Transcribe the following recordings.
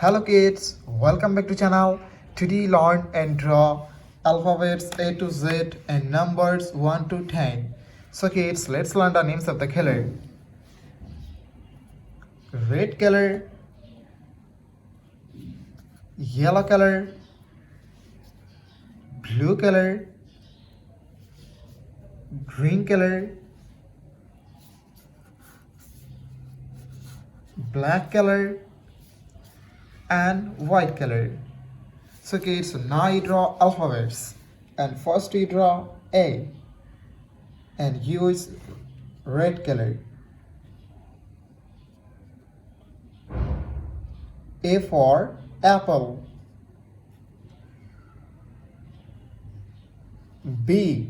Hello kids, welcome back to channel. Today learn and draw alphabets A to Z and numbers 1 to 10. So kids, let's learn the names of the color. Red color, yellow color, blue color, green color, black color, and white color. So kids, now you draw alphabets. And first you draw A and use red color. A for apple. B.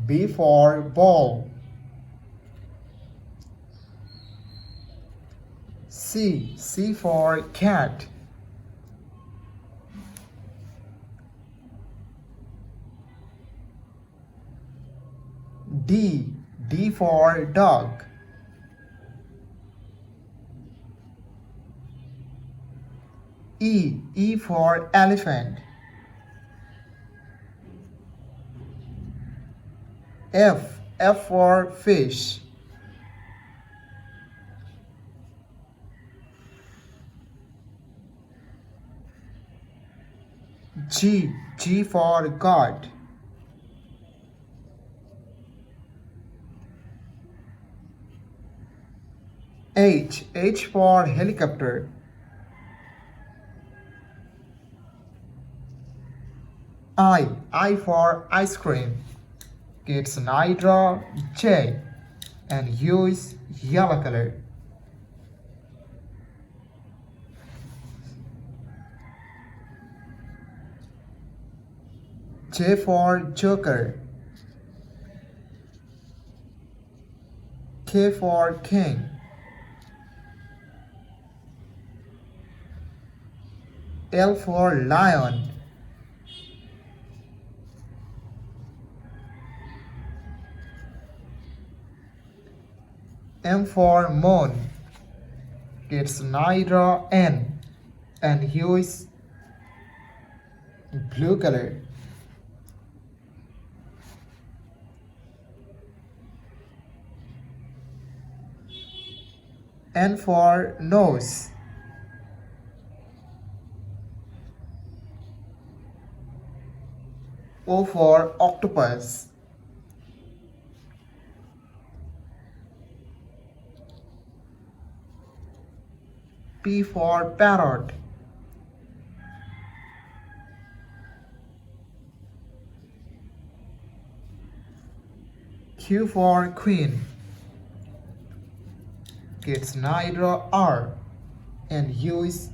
B for ball. C. C for cat. D. D for dog. E. E for elephant. F. F for fish. G. G for God. H. H for helicopter. I for ice cream. Kids, now draw J and use yellow color. J for joker. K for king. L for lion. M for moon. Kids, now draw N and use blue color. N for nose. O for octopus. P for parrot. Q for queen. Kids, now draw R and use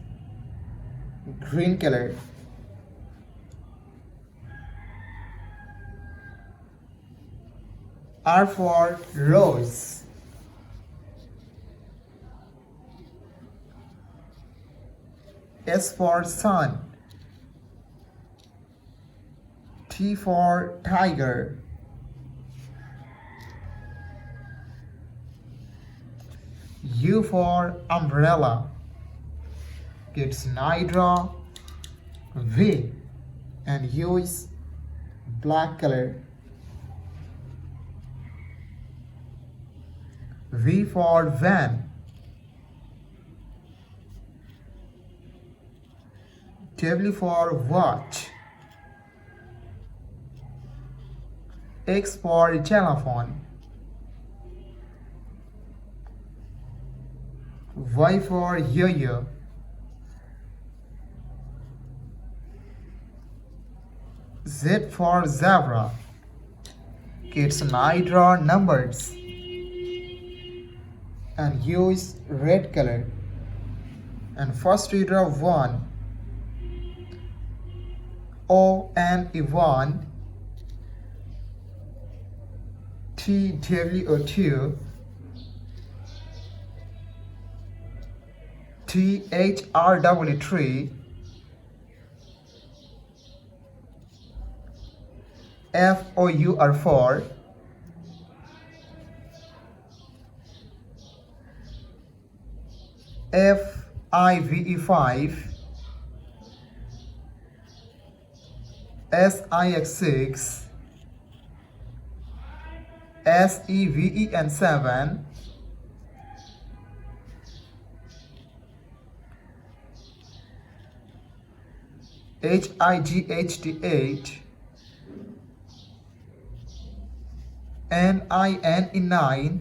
green color. R for rose. S for sun. T for tiger. U for umbrella. Kids, now draw V and use black color. V for van. W for watch. X for telephone. Y for yo-yo. Z for zebra. Kids, now draw numbers and use red color. And first we draw 1. O and Yvonne. T W 2. T H R W 3. F O U R 4. F I V E 5. SIX6, SEVEN7, HIGHT8, NINE9,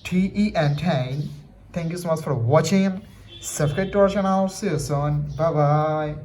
TEN10. Thank you so much for watching. Subscribe to our channel. See you soon. Bye bye.